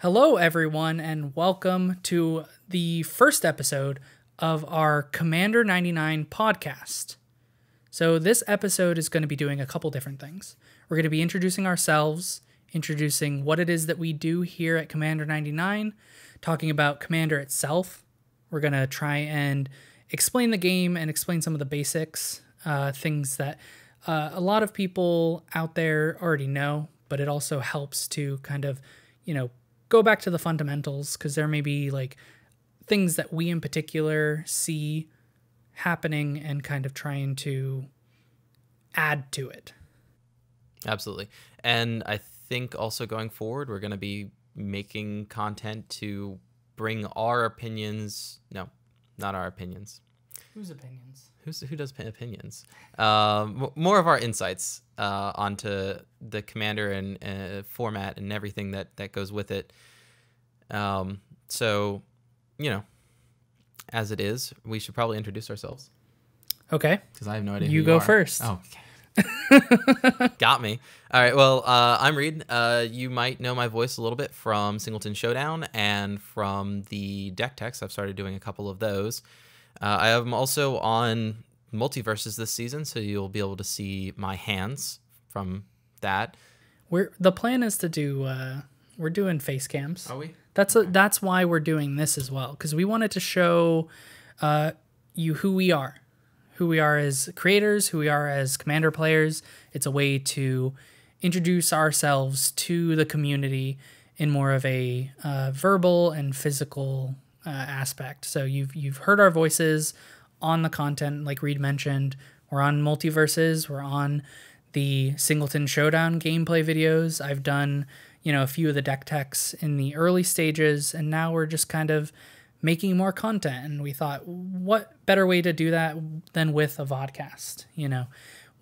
Hello, everyone, and welcome to the first episode of our Commander 99 podcast. So this episode is going to be doing a couple different things. We're going to be introducing ourselves, introducing what it is that we do here at Commander 99, talking about Commander itself. We're going to try and explain the game and explain some of the basics, things that a lot of people out there already know, but it also helps to kind of, go back to the fundamentals, because there may be like things that we in particular see happening and kind of trying to add to it. Absolutely. And I think also going forward, we're going to be making content to bring our opinions. No, not our opinions. Whose opinions? Who does opinions? More of our insights onto the Commander and format and everything that goes with it. So, as it is, we should probably introduce ourselves. Okay. Because I have no idea You who go are. first. Oh, okay. Got me. All right. Well, I'm Reed. You might know my voice a little bit from Singleton Showdown and from the deck techs. I've started doing a couple of those. I am also on Multiverses this season, so you'll be able to see my hands from that. The plan is to do. We're doing face cams. Are we? That's why we're doing this as well, because we wanted to show you who we are as creators, who we are as Commander players. It's a way to introduce ourselves to the community in more of a verbal and physical aspect. So you've heard our voices on the content, like Reed mentioned. We're on Multiverses. We're on the Singleton Showdown gameplay videos. I've done a few of the deck techs in the early stages, and now we're just kind of making more content. And we thought, what better way to do that than with a vodcast?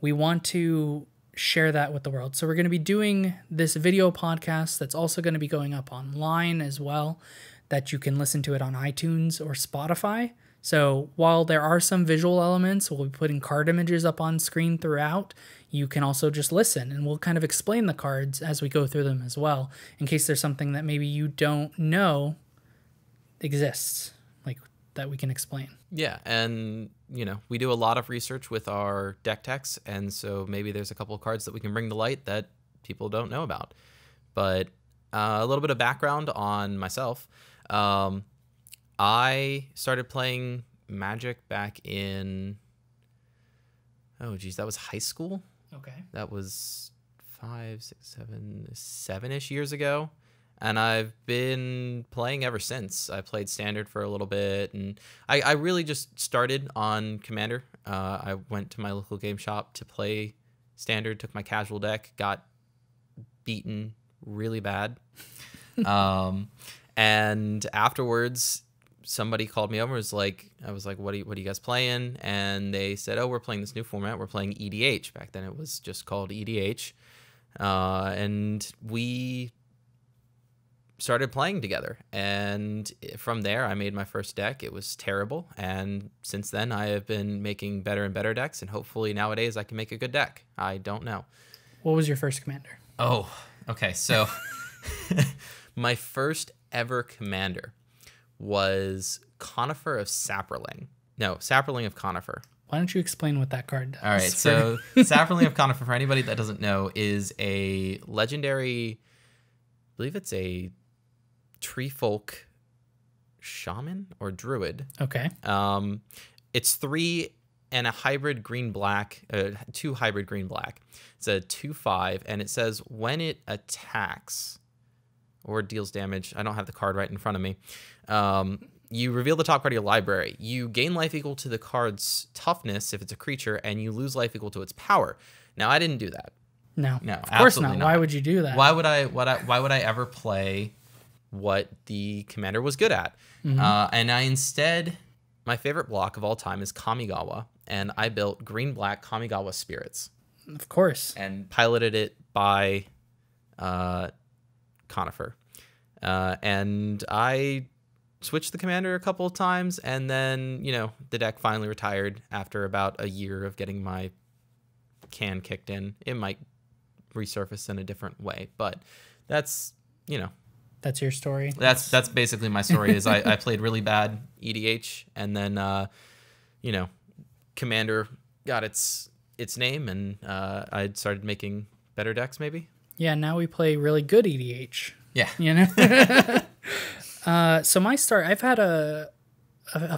We want to share that with the world. So we're going to be doing this video podcast that's also going to be going up online as well, that you can listen to it on iTunes or Spotify. So while there are some visual elements, we'll be putting card images up on screen throughout. You can also just listen, and we'll kind of explain the cards as we go through them as well, in case there's something that maybe you don't know exists, like that we can explain. Yeah, and we do a lot of research with our deck techs, and so maybe there's a couple of cards that we can bring to light that people don't know about. But a little bit of background on myself. I started playing Magic back in, that was high school. Okay. That was 7-ish years ago. And I've been playing ever since. I played Standard for a little bit, and I really just started on Commander. I went to my local game shop to play Standard, took my casual deck, got beaten really bad. And afterwards, somebody called me over. I was like, what are you guys playing? And they said, we're playing this new format. We're playing EDH. Back then it was just called EDH. And we started playing together. And from there, I made my first deck. It was terrible. And since then, I have been making better and better decks. And hopefully nowadays I can make a good deck. I don't know. What was your first Commander? Oh, okay. So my first ever Commander was Conifer of Saproling. No, Saproling of Conifer. Why don't you explain what that card does? All right, so Saproling of Conifer, for anybody that doesn't know, is a legendary, I believe it's a tree folk shaman or druid. Okay. It's 3 and a hybrid green-black, 2 hybrid green-black. It's a 2/5, and it says when it attacks or deals damage, I don't have the card right in front of me, you reveal the top card of your library. You gain life equal to the card's toughness if it's a creature, and you lose life equal to its power. Now, I didn't do that. No, of course not. Why would you do that? Why would I ever play what the Commander was good at? Mm-hmm. And I instead, my favorite block of all time is Kamigawa, and I built green-black Kamigawa Spirits. Of course. And piloted it by Conifer. And I switched the Commander a couple of times, and then, the deck finally retired after about a year of getting my can kicked in. It might resurface in a different way, but that's That's your story. That's basically my story. Is I played really bad EDH, and then Commander got its name, and I started making better decks. Maybe. Yeah. Now we play really good EDH. Yeah. You know. So my start, I've had a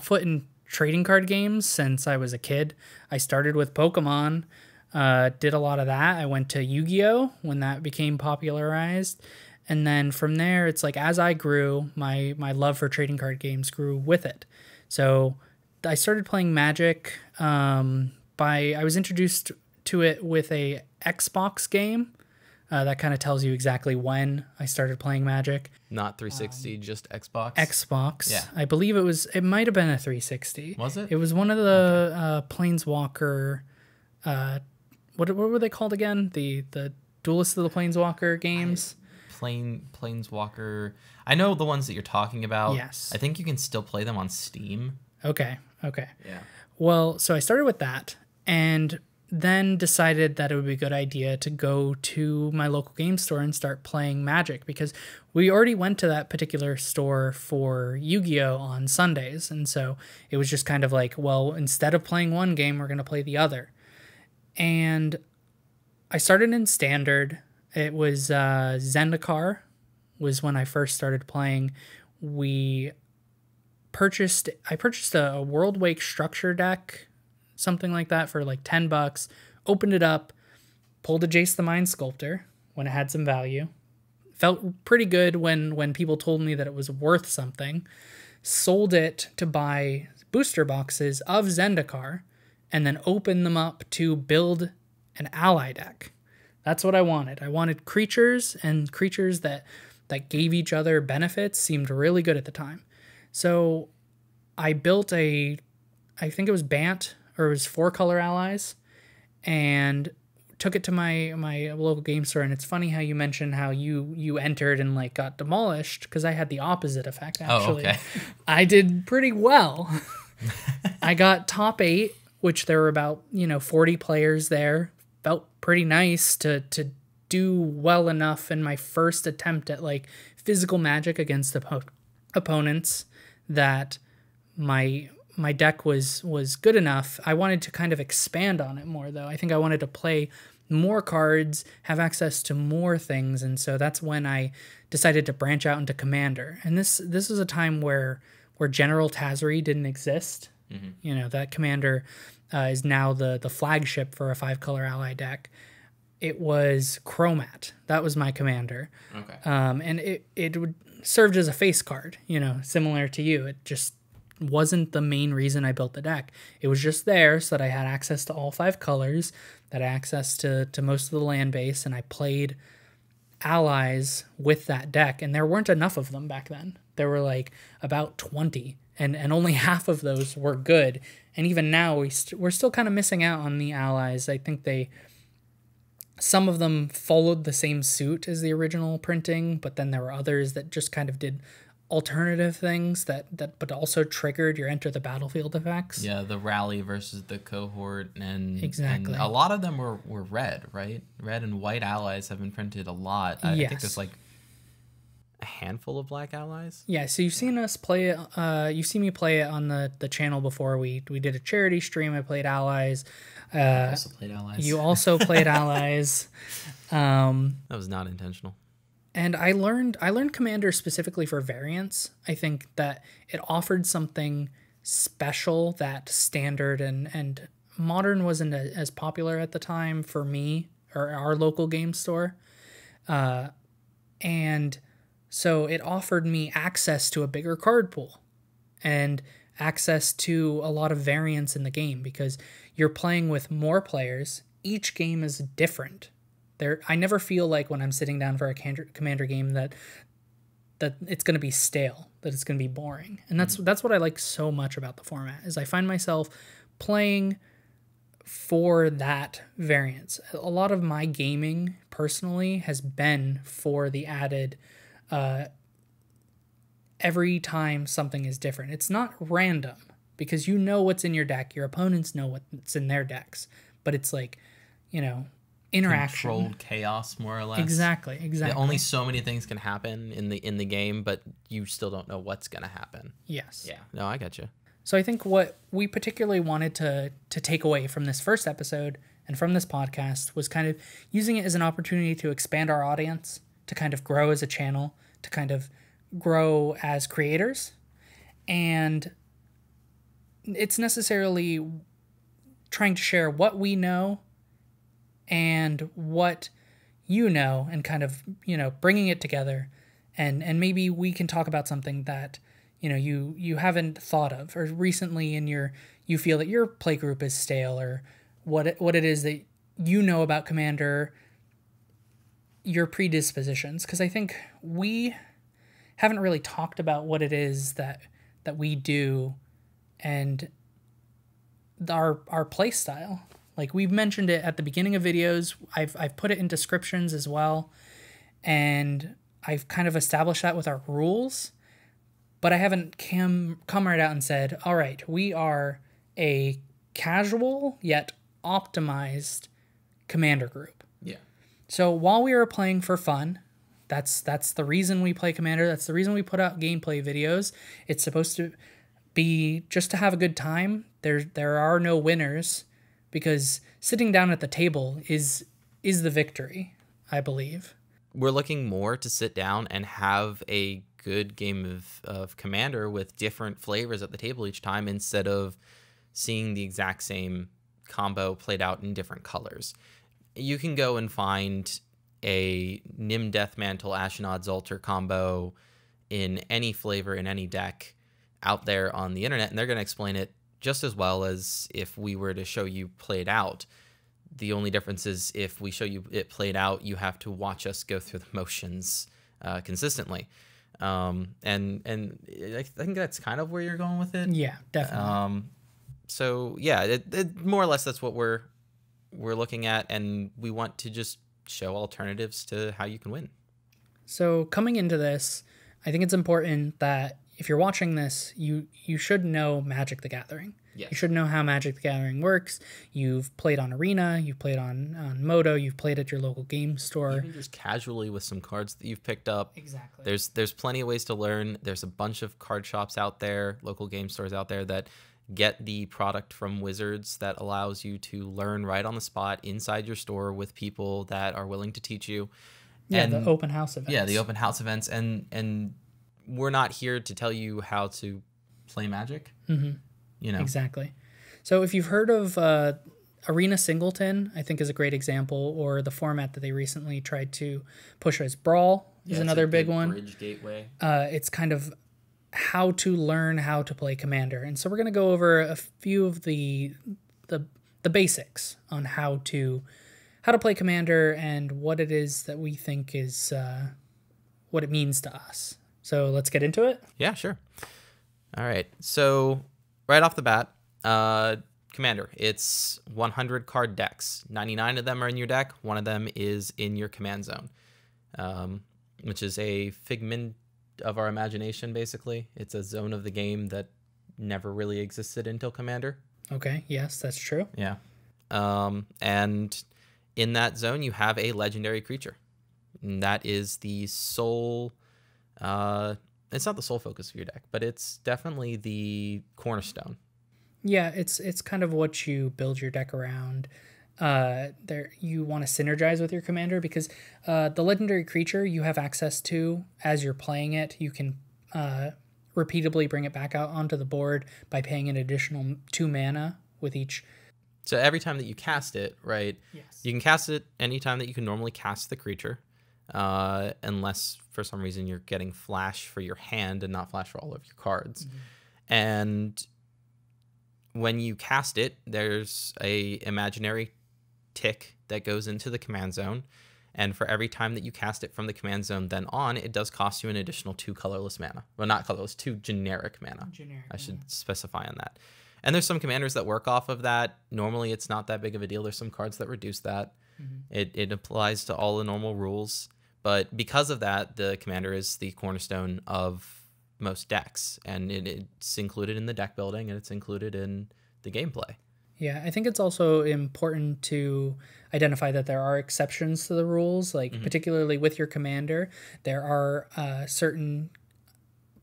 foot in trading card games since I was a kid. I started with Pokemon. Did a lot of that. I went to Yu-Gi-Oh! When that became popularized. And then from there, it's like as I grew, my love for trading card games grew with it. So I started playing Magic. I was introduced to it with a Xbox game. That kind of tells you exactly when I started playing Magic. Not 360, just Xbox. Xbox. Yeah. I believe it might have been a 360. Was it? It was one of the Planeswalker. What were they called again? The Duelist of the Planeswalker games. Planeswalker. I know the ones that you're talking about. Yes. I think you can still play them on Steam. Okay. Yeah. Well, so I started with that, and then decided that it would be a good idea to go to my local game store and start playing Magic, because we already went to that particular store for Yu-Gi-Oh! On Sundays. And so it was just kind of like, well, instead of playing one game, we're going to play the other. And I started in Standard. It was Zendikar was when I first started playing. I purchased a World Wake structure deck, something like that, for like $10. Opened it up, pulled a Jace the Mind Sculptor when it had some value. Felt pretty good when people told me that it was worth something. Sold it to buy booster boxes of Zendikar, and then open them up to build an ally deck. That's what I wanted. I wanted creatures, and creatures that gave each other benefits seemed really good at the time. So I built I think it was Bant, or it was 4-color allies, and took it to my local game store. And it's funny how you mentioned how you entered and like got demolished, because I had the opposite effect, actually. Oh, okay. I did pretty well. I got top 8, which there were about 40 players there. Felt pretty nice to do well enough in my first attempt at like physical Magic against opponents that my deck was good enough. I wanted to kind of expand on it more, though. I think I wanted to play more cards, have access to more things, and so that's when I decided to branch out into Commander. And this is a time where General Tazri didn't exist. Mm-hmm. That Commander is now the flagship for a 5-color ally deck. It was Chromat. That was my Commander. Okay. And it would served as a face card, similar to you. It just wasn't the main reason I built the deck. It was just there so that I had access to all 5 colors, that I had access to most of the land base, and I played allies with that deck. And there weren't enough of them back then. There were like about 20, and only half of those were good. And even now, we're still kind of missing out on the allies. I think some of them followed the same suit as the original printing, but then there were others that just kind of did alternative things that but also triggered your enter the battlefield effects. Yeah, the rally versus the cohort, and exactly. And a lot of them were red, right? Red and white allies have been printed a lot. I think there's like a handful of black allies. Yeah, so you've seen us play it. You've seen me play it on the channel before. We did a charity stream. I played allies. I also played allies. You also played allies. That was not intentional. And I learned Commander specifically for variants. I think that it offered something special that Standard and Modern wasn't as popular at the time for me or our local game store. And so it offered me access to a bigger card pool and access to a lot of variants in the game, because you're playing with more players. Each game is different. I never feel like when I'm sitting down for a Commander game that it's going to be stale, that it's going to be boring. And that's what I like so much about the format, is I find myself playing for that variance. A lot of my gaming personally has been for the added every time something is different. It's not random, because you know what's in your deck. Your opponents know what's in their decks. But it's like, interaction. controlled chaos, more or less. Exactly. Only so many things can happen in the game, but you still don't know what's going to happen. Yes. Yeah. No, I got you. So I think what we particularly wanted to take away from this first episode and from this podcast was kind of using it as an opportunity to expand our audience, to kind of grow as a channel, to kind of grow as creators. And it's necessarily trying to share what we know and what you know, and kind of, bringing it together. And maybe we can talk about something that, you haven't thought of, or recently you feel that your play group is stale, or what it is that you know about Commander, your predispositions. Because I think we haven't really talked about what it is that we do and our play style. Like, we've mentioned it at the beginning of videos. I've put it in descriptions as well, and I've kind of established that with our rules, but I haven't come right out and said, all right, we are a casual yet optimized Commander group. Yeah. So while we are playing for fun, that's the reason we play Commander. That's the reason we put out gameplay videos. It's supposed to be just to have a good time. There are no winners, because sitting down at the table is the victory, I believe. We're looking more to sit down and have a good game of Commander with different flavors at the table each time, instead of seeing the exact same combo played out in different colors. You can go and find a Nim Deathmantle Ashnod's Altar combo in any flavor, in any deck out there on the internet, and they're going to explain it just as well as if we were to show you played out. The only difference is, if we show you it played out, you have to watch us go through the motions consistently. And I think that's kind of where you're going with it. Yeah, definitely. So yeah, it more or less that's what we're looking at, and we want to just show alternatives to how you can win. So coming into this, I think it's important that if you're watching this, you should know Magic the Gathering. Yes. You should know how Magic the Gathering works. You've played on Arena, you've played on Moto, you've played at your local game store. Even just casually with some cards that you've picked up. Exactly. There's plenty of ways to learn. There's a bunch of card shops out there, local game stores out there, that get the product from Wizards that allows you to learn right on the spot inside your store with people that are willing to teach you. Yeah, and the open house events. Yeah, the open house events. And we're not here to tell you how to play Magic. Mm-hmm. Exactly. So if you've heard of Arena Singleton, I think is a great example, or the format that they recently tried to push as Brawl is another big one. Bridge gateway. It's kind of how to learn how to play Commander. And so we're going to go over a few of the basics on how to play Commander and what it is that we think is what it means to us. So let's get into it. Yeah, sure. All right. So right off the bat, Commander, it's 100 card decks. 99 of them are in your deck. One of them is in your command zone, which is a figment of our imagination, basically. It's a zone of the game that never really existed until Commander. Okay, yes, that's true. Yeah. And in that zone, you have a legendary creature. And that is the sole... it's not the sole focus of your deck, but it's definitely the cornerstone. Yeah, it's kind of what you build your deck around. There, you want to synergize with your commander, because the legendary creature you have access to as you're playing it. You can repeatedly bring it back out onto the board by paying an additional 2 mana with each. So every time that you cast it, right? Yes. You can cast it anytime that you can normally cast the creature, unless for some reason you're getting flash for your hand and not flash for all of your cards. Mm-hmm. And when you cast it, there's a imaginary tick that goes into the command zone, and for every time that you cast it from the command zone then on, it does cost you an additional 2 colorless mana. Well, not colorless, 2 generic mana. I should specify on that. And there's some commanders that work off of that. Normally it's not that big of a deal. There's some cards that reduce that. Mm-hmm. It applies to all the normal rules, but because of that, the commander is the cornerstone of most decks, and it's included in the deck building, and it's included in the gameplay. Yeah, I think it's also important to identify that there are exceptions to the rules, like particularly with your commander. There are certain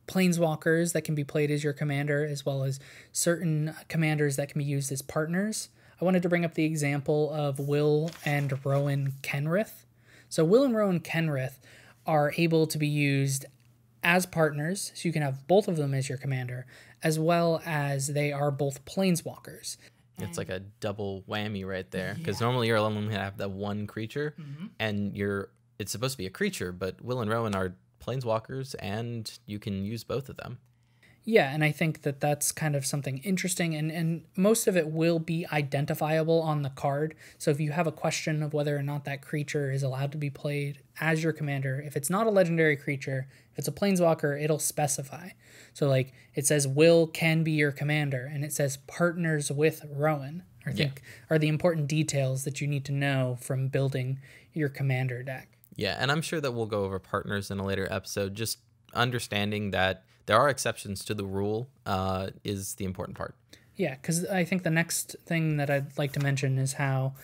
planeswalkers that can be played as your commander, as well as certain commanders that can be used as partners. I wanted to bring up the example of Will and Rowan Kenrith. So Will and Rowan Kenrith are able to be used as partners, so you can have both of them as your commander, as well as they are both planeswalkers. It's like a double whammy right there, because normally you're only going to have that one creature, and it's supposed to be a creature, but Will and Rowan are planeswalkers, and you can use both of them. Yeah, and I think that that's kind of something interesting, and most of it will be identifiable on the card. So if you have a question of whether or not that creature is allowed to be played as your commander, if it's not a legendary creature, if it's a planeswalker, it'll specify. So like it says Will can be your commander, and it says partners with Rowan. I think are the important details that you need to know from building your commander deck. Yeah, and I'm sure that we'll go over partners in a later episode. Just understanding that there are exceptions to the rule is the important part. Yeah, because I think the next thing that I'd like to mention is how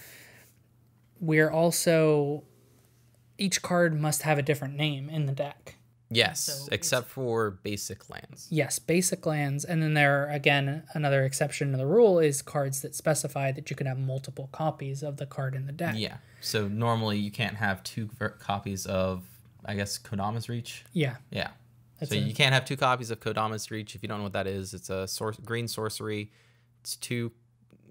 we're also... each card must have a different name in the deck. Yes, So except for basic lands. Yes, basic lands. And then there, again, another exception to the rule is cards that specify that you can have multiple copies of the card in the deck. Yeah, so normally you can't have two copies of, I guess, Kodama's Reach. Yeah. Yeah. So you can't have two copies of Kodama's Reach. If you don't know what that is, it's a green sorcery. It's 2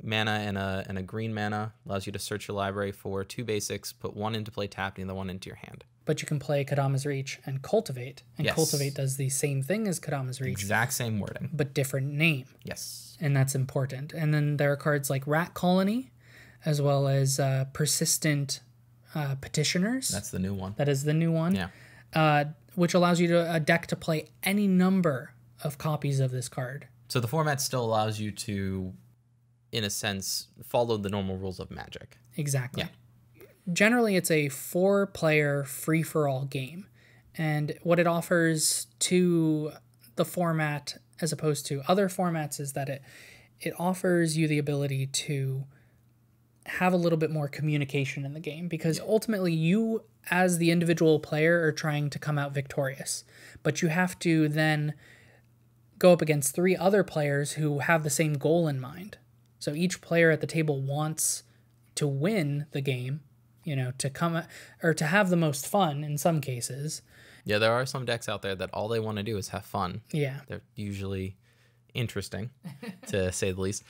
mana and a green mana. Allows you to search your library for 2 basics, put 1 into play tapped, and the 1 into your hand. But you can play Kodama's Reach and Cultivate. And Yes. Cultivate does the same thing as Kodama's Reach, Exact same wording. but different name. Yes. And that's important. And then there are cards like Rat Colony, as well as Persistent Petitioners. That's the new one. That is the new one. Yeah. Which allows you a deck to play any number of copies of this card. So the format still allows you to, in a sense, follow the normal rules of Magic. Exactly. Yeah. Generally, it's a 4-player free-for-all game. And what it offers to the format, as opposed to other formats, is that it offers you the ability to have a little bit more communication in the game, because ultimately you, as the individual player, are trying to come out victorious. But you have to then go up against 3 other players who have the same goal in mind. So each player at the table wants to win the game, to come or to have the most fun in some cases. Yeah, there are some decks out there that all they want to do is have fun. Yeah. They're usually interesting, to say the least.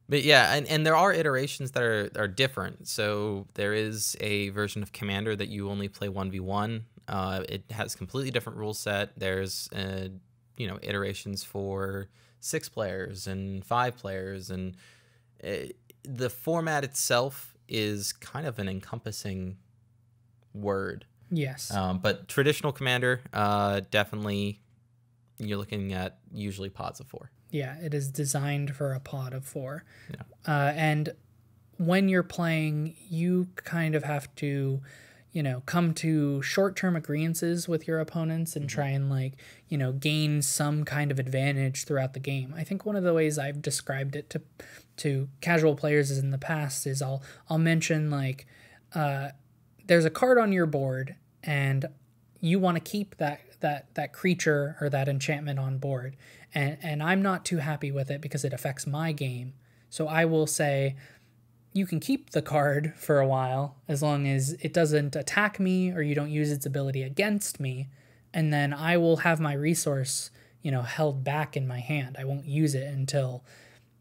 But yeah, and there are iterations that are different. So there is a version of Commander that you only play 1v1. It has completely different rule set. There's iterations for 6 players and 5 players, and the format itself is kind of an encompassing word. Yes. But traditional Commander, definitely you're looking at usually pods of 4. Yeah, it is designed for a pod of 4. Yeah. And when you're playing, you kind of have to, come to short-term agreements with your opponents and try and gain some kind of advantage throughout the game. I think one of the ways I've described it to casual players is in the past is I'll mention there's a card on your board and you want to keep that creature or that enchantment on board, and I'm not too happy with it because it affects my game. So I will say, you can keep the card for a while as long as it doesn't attack me or you don't use its ability against me, and then I will have my resource, held back in my hand. I won't use it until,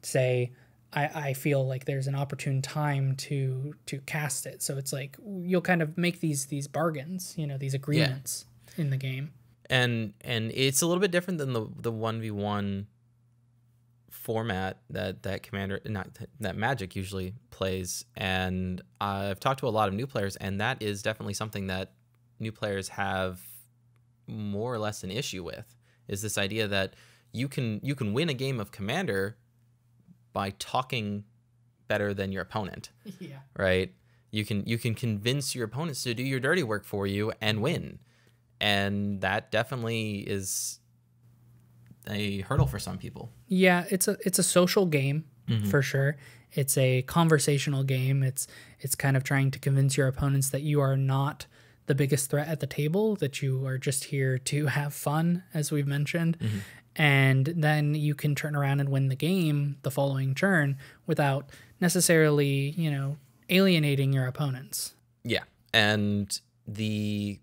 say, I feel like there's an opportune time to cast it. So it's like you'll kind of make these bargains, these agreements in the game. And it's a little bit different than the 1v1 format that Commander, not that Magic usually plays. And I've talked to a lot of new players, and that is definitely something that new players have more or less an issue with, is this idea that you can win a game of Commander by talking better than your opponent. Yeah. Right? You can convince your opponents to do your dirty work for you and win. And that definitely is a hurdle for some people. Yeah, it's a social game for sure. It's a conversational game. It's kind of trying to convince your opponents that you are not the biggest threat at the table, that you are just here to have fun, as we've mentioned. And then you can turn around and win the game the following turn without necessarily, alienating your opponents. Yeah. And the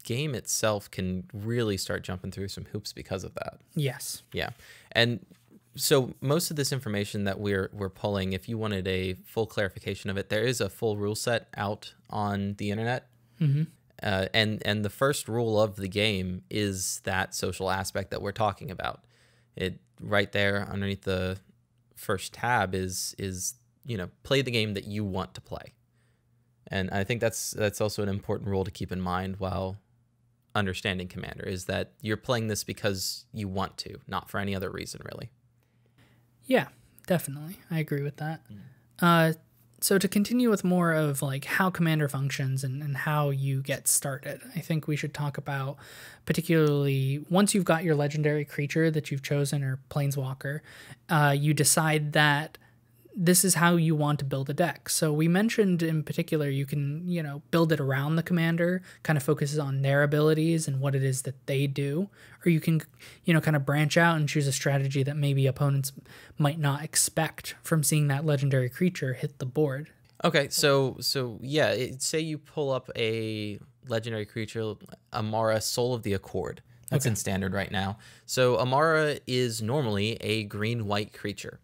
game itself can really start jumping through some hoops because of that. Yes. Yeah. And so most of this information that we're pulling, if you wanted a full clarification of it, there is a full rule set out on the internet. And the first rule of the game is that social aspect that we're talking about. It right there underneath the first tab is play the game that you want to play. And I think that's also an important rule to keep in mind while understanding Commander, is that you're playing this because you want to, not for any other reason, really. Yeah, definitely. I agree with that. So to continue with more of like how Commander functions and how you get started, I think we should talk about particularly once you've got your legendary creature that you've chosen or planeswalker, you decide that this is how you want to build a deck. So we mentioned in particular, you can, build it around the commander, kind of focuses on their abilities and what it is that they do. Or you can, kind of branch out and choose a strategy that maybe opponents might not expect from seeing that legendary creature hit the board. Okay, so yeah, say you pull up a legendary creature, Amara, Soul of the Accord. That's in standard right now. So Amara is normally a green-white creature.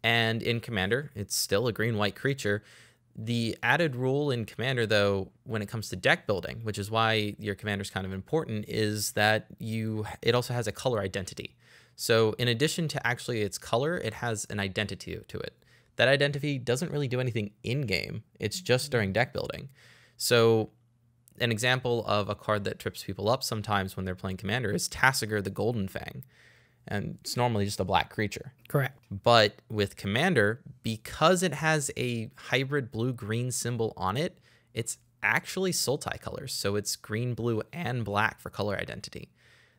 And in Commander, it's still a green-white creature. The added rule in Commander, though, when it comes to deck building, which is why your Commander is kind of important, is that it also has a color identity. So in addition to actually its color, it has an identity to it. That identity doesn't really do anything in-game. It's just during deck building. So an example of a card that trips people up sometimes when they're playing Commander is Tasigur the Golden Fang. And it's normally just a black creature. Correct. But with Commander, because it has a hybrid blue-green symbol on it, it's actually Sultai colors. So it's green, blue, and black for color identity.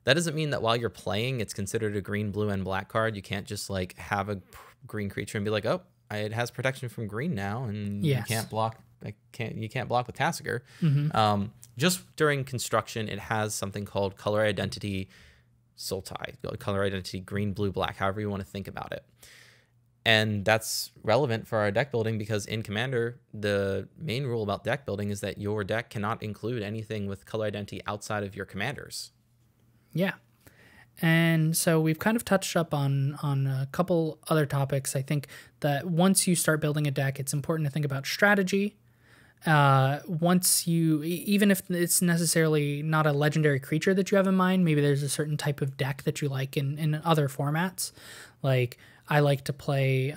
That doesn't mean that while you're playing, it's considered a green, blue, and black card. You can't just like have a green creature and be like, oh, it has protection from green now, and you can't block. You can't block with Tasigur. Just during construction, it has something called color identity Sultai, color identity, green, blue, black, however you want to think about it. And that's relevant for our deck building because in Commander, the main rule about deck building is that your deck cannot include anything with color identity outside of your commanders. Yeah. And so we've kind of touched up on a couple other topics. I think that once you start building a deck, it's important to think about strategy. Once even if it's necessarily not a legendary creature that you have in mind, maybe there's a certain type of deck that you like in other formats. Like I like to play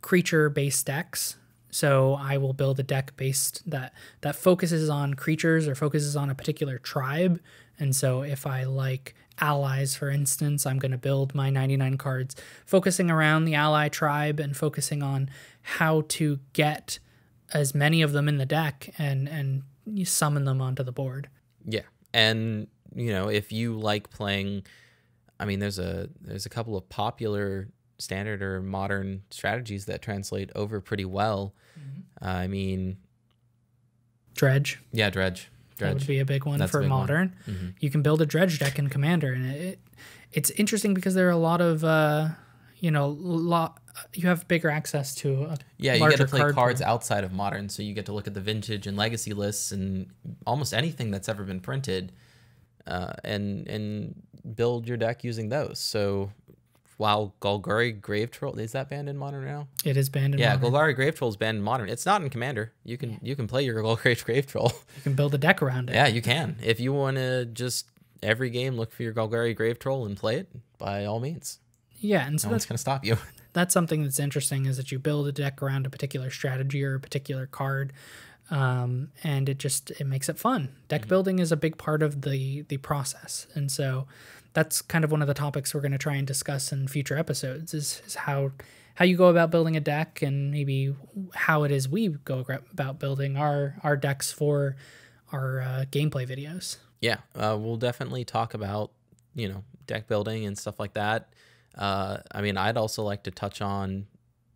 creature-based decks, so I will build a deck based that focuses on creatures or focuses on a particular tribe. And so if I like allies, for instance, I'm going to build my 99 cards focusing around the ally tribe and focusing on how to get as many of them in the deck and you summon them onto the board. Yeah. And, if you like playing, I mean, there's a couple of popular standard or modern strategies that translate over pretty well. I mean, Dredge. Yeah, Dredge. That would be a big one for modern. You can build a Dredge deck in Commander, and it's interesting because there are a lot of, you have bigger access to a you get to play cards outside of modern, so you get to look at the vintage and legacy lists and almost anything that's ever been printed, and build your deck using those. So while Golgari Grave Troll, is that banned in modern now? It is banned in modern. Yeah, Golgari Grave Troll is banned in modern. It's not in Commander. You can play your Golgari Grave Troll. You can build a deck around it. Yeah, you can. If you want to just every game look for your Golgari Grave Troll and play it, by all means. Yeah, and so no one's going to stop you. That's something that's interesting, is that you build a deck around a particular strategy or a particular card, and it makes it fun. Deck building is a big part of the process, and so that's kind of one of the topics we're going to try and discuss in future episodes is how you go about building a deck and maybe how it is we go about building our decks for our gameplay videos. Yeah, we'll definitely talk about deck building and stuff like that. I mean, I'd also like to touch on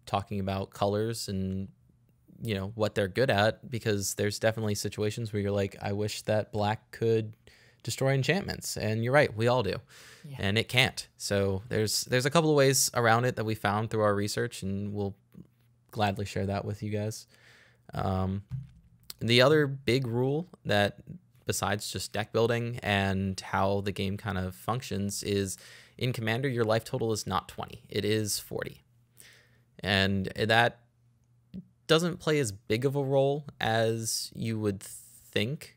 talking about colors and what they're good at, because there's definitely situations where you're like, I wish that black could destroy enchantments, and you're right, we all do. Yeah. And it can't. So there's a couple of ways around it that we found through our research, and we'll gladly share that with you guys. The other big rule that, besides just deck building and how the game kind of functions, is in Commander, your life total is not 20, it is 40. And that doesn't play as big of a role as you would think.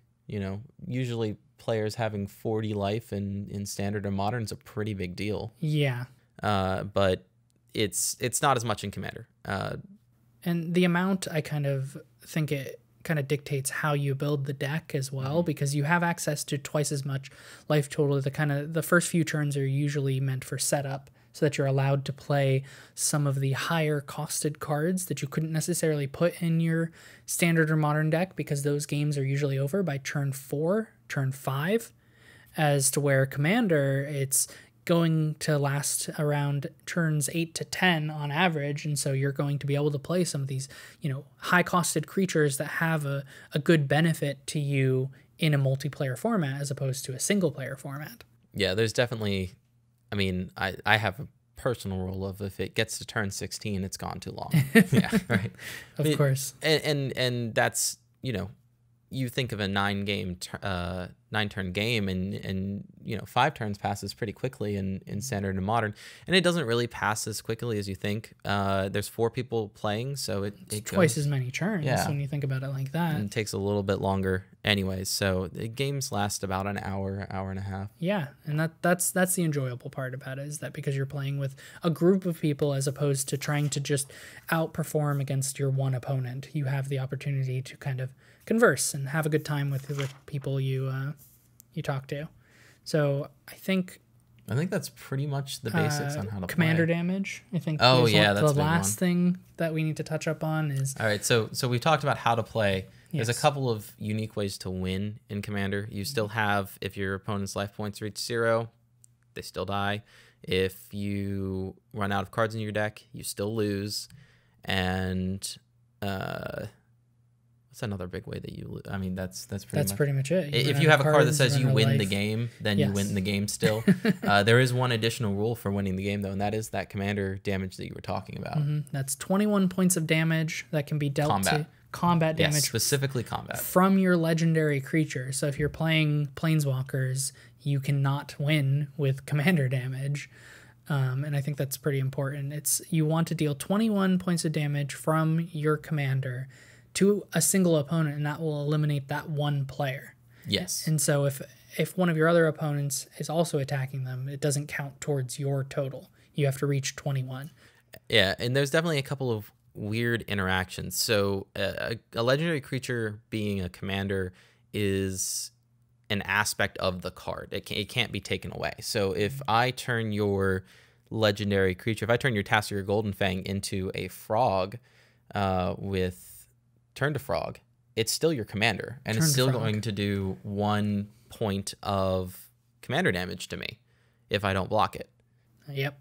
Usually players having 40 life in Standard or Modern is a pretty big deal. Yeah. But it's not as much in Commander. And the amount, I kind of think it kind of dictates how you build the deck as well, because you have access to twice as much life total. The first few turns are usually meant for setup, so that you're allowed to play some of the higher costed cards that you couldn't necessarily put in your Standard or Modern deck, because those games are usually over by turn 4, turn 5, as to where Commander, it's going to last around turns 8 to 10 on average, and so you're going to be able to play some of these high costed creatures that have a good benefit to you in a multiplayer format as opposed to a single player format. Yeah, there's definitely, I have a personal rule of, if it gets to turn 16, it's gone too long. Yeah, right. Of course. And that's, you think of a 9-turn game, and 5 turns passes pretty quickly in Standard and Modern, and it doesn't really pass as quickly as you think. There's 4 people playing, so it twice as many turns when you think about it like that. And it takes a little bit longer anyways, so the games last about an hour and a half. Yeah, and that's the enjoyable part about it, is that because you're playing with a group of people as opposed to trying to just outperform against your one opponent, you have the opportunity to kind of converse and have a good time with people you talk to. So I think that's pretty much the basics on how to Commander play. Damage. I think that's the last thing that we need to touch up on is... All right, so we've talked about how to play. Yes. There's a couple of unique ways to win in Commander. You still have, if your opponent's life points reach 0, they still die. If you run out of cards in your deck, you still lose. And what's another big way that you lose? That's pretty much it. If you have a card that says you win the game, then you win the game still. There is one additional rule for winning the game, though, and that is that Commander damage that you were talking about. That's 21 points of damage that can be dealt to combat damage. Yes, specifically combat. From your legendary creature. So if you're playing Planeswalkers, you cannot win with Commander damage. And I think that's pretty important. You want to deal 21 points of damage from your commander to a single opponent, and that will eliminate that one player. Yes. And so if one of your other opponents is also attacking them, it doesn't count towards your total. You have to reach 21. Yeah, and there's definitely a couple of weird interactions. So a legendary creature being a commander is an aspect of the card. It can't be taken away. So if I turn your legendary creature, if I turn your Tasker or Golden Fang into a frog with Turn to Frog, it's still your commander, and it's still going to do 1 point of commander damage to me if I don't block it. Yep.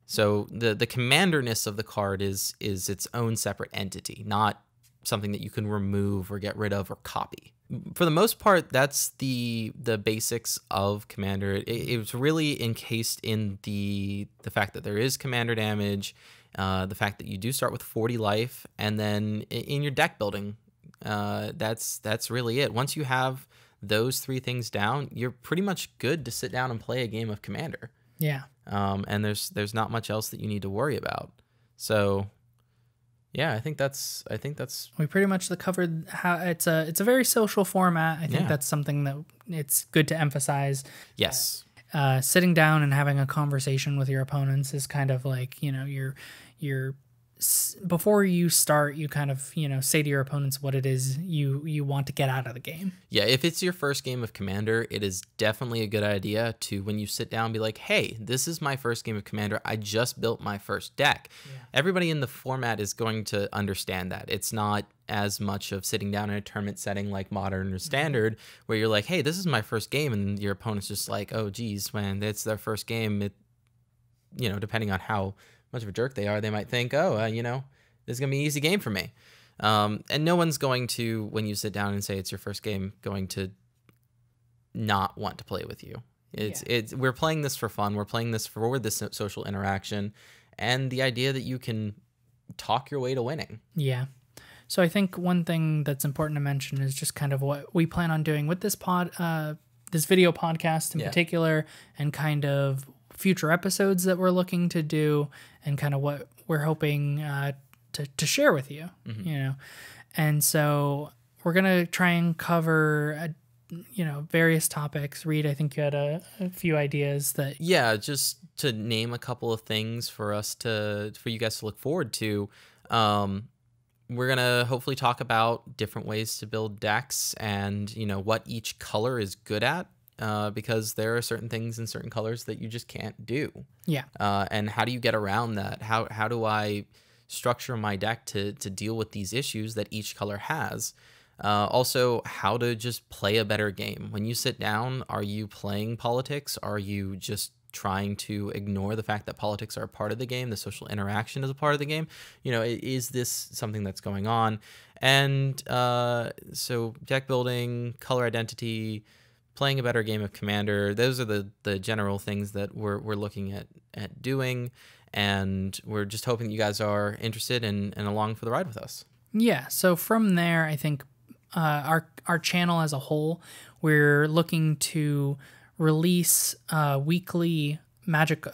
So the commanderness of the card is its own separate entity, not something that you can remove or get rid of or copy. For the most part, that's the basics of Commander. It was really encased in the fact that there is commander damage, the fact that you do start with 40 life, and then in your deck building, that's really it. Once you have those 3 things down, you're pretty much good to sit down and play a game of Commander. Yeah. And there's not much else that you need to worry about. So yeah, I think that's we pretty much covered how it's a very social format. I think that's something that it's good to emphasize. Yes. Sitting down and having a conversation with your opponents is kind of like, you're before you start, you kind of, say to your opponents what it is you want to get out of the game. Yeah, if it's your first game of Commander, it is definitely a good idea to, when you sit down, be like, hey, this is my first game of Commander. I just built my first deck. Yeah. Everybody in the format is going to understand that. It's not as much of sitting down in a tournament setting like Modern or Standard, where you're like, hey, this is my first game, and your opponent's just like, oh, geez, man, it's their first game. Depending on how much of a jerk they are, they might think, this is gonna be an easy game for me. And no one's going to, when you sit down and say it's your first game, going to not want to play with you. We're playing this for fun. We're playing this for this social interaction, and the idea that you can talk your way to winning. Yeah. So I think one thing that's important to mention is just kind of what we plan on doing with this this video podcast in particular, and kind of future episodes that we're looking to do, and kind of what we're hoping to share with you, you know. And so we're gonna try and cover various topics. Reed, I think you had a few ideas that... Yeah, just to name a couple of things for you guys to look forward to. We're going to hopefully talk about different ways to build decks, and, what each color is good at, because there are certain things in certain colors that you just can't do. Yeah. And how do you get around that? How do I structure my deck to deal with these issues that each color has? Also, how to just play a better game. When you sit down, are you playing politics? Are you just trying to ignore the fact that politics are a part of the game, the social interaction is a part of the game? Is this something that's going on? And so deck building, color identity, playing a better game of Commander, those are the general things that we're looking at doing, and we're just hoping you guys are interested and along for the ride with us. Yeah, so from there, I think our channel as a whole, we're looking to release weekly Magic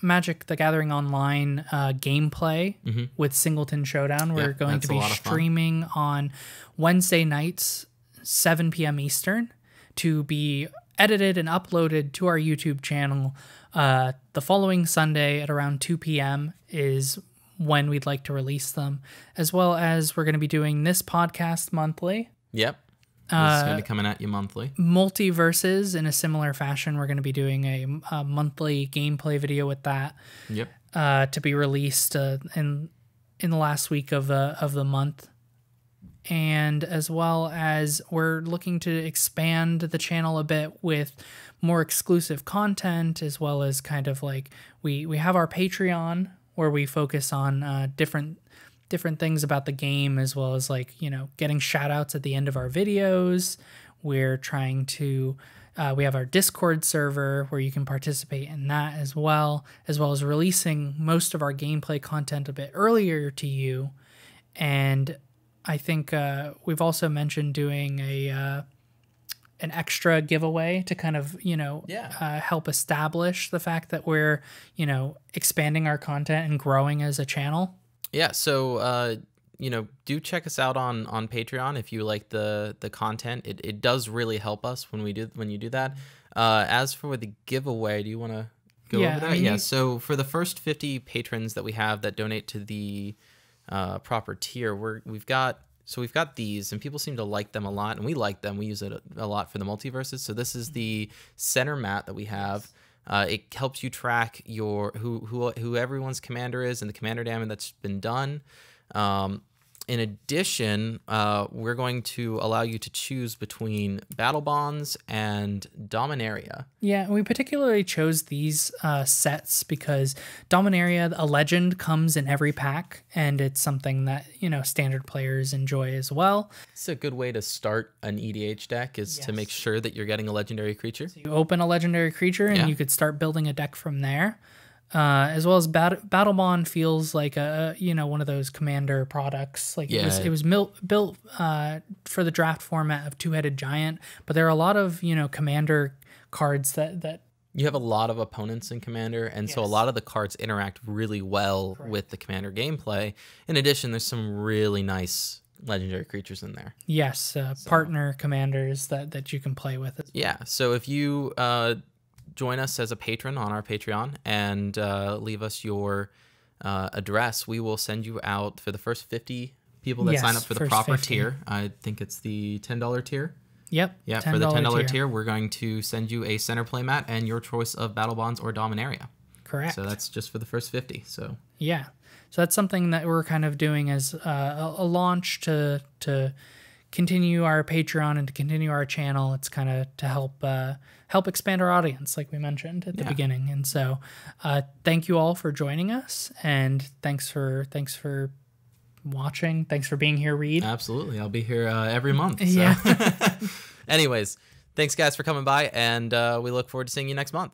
the Gathering Online gameplay with Singleton Showdown. We're going to be streaming on Wednesday nights, 7 p.m. Eastern, to be edited and uploaded to our YouTube channel. The following Sunday at around 2 p.m. is when we'd like to release them, as well as we're going to be doing this podcast monthly. Yep. It's going to be coming at you monthly. Multiverses, in a similar fashion, we're going to be doing a monthly gameplay video with that. Yep. To be released in the last week of the month. And as well as we're looking to expand the channel a bit with more exclusive content, as well as kind of like we have our Patreon, where we focus on different things about the game, as well as getting shout outs at the end of our videos. We're trying to we have our Discord server where you can participate in that as well as releasing most of our gameplay content a bit earlier to you. And I think we've also mentioned doing an extra giveaway to kind of, help establish the fact that we're, expanding our content and growing as a channel. Yeah. So, do check us out on Patreon if you like the content. It does really help us when you do that. As for the giveaway, do you want to go over that? Yeah. So for the first 50 patrons that we have that donate to the proper tier, we've got these, and people seem to like them a lot, and we like them. We use it a lot for the multiverses. So this is the center mat that we have. It helps you track who everyone's commander is and the commander damage that's been done. In addition, we're going to allow you to choose between Battle Bonds and Dominaria. Yeah, we particularly chose these sets because Dominaria, a legend, comes in every pack, and it's something that, standard players enjoy as well. It's a good way to start an EDH deck, is to make sure that you're getting a legendary creature. So you open a legendary creature, and you could start building a deck from there. As well as Battle Bond feels like one of those Commander products. It was built for the draft format of Two-Headed Giant, but there are a lot of Commander cards that you have a lot of opponents in Commander, and so a lot of the cards interact really well with the Commander gameplay. In addition, there's some really nice legendary creatures in there. Yes, partner commanders that you can play with. Yeah, so if you join us as a patron on our Patreon and leave us your address, we will send you out for the first 50 people that sign up for the proper 50. Tier. I think it's the $10 tier. Yep. Yeah, for the $10 tier, we're going to send you a center play mat and your choice of Battle Bonds or Dominaria. Correct. So that's just for the first 50. So yeah, so that's something that we're kind of doing as a launch to continue our Patreon and to continue our channel. It's kind of to help expand our audience, like we mentioned at the beginning. And so thank you all for joining us, and thanks for watching. Thanks for being here, Reed. Absolutely. I'll be here every month. So. Yeah. Anyways, thanks guys for coming by, and we look forward to seeing you next month.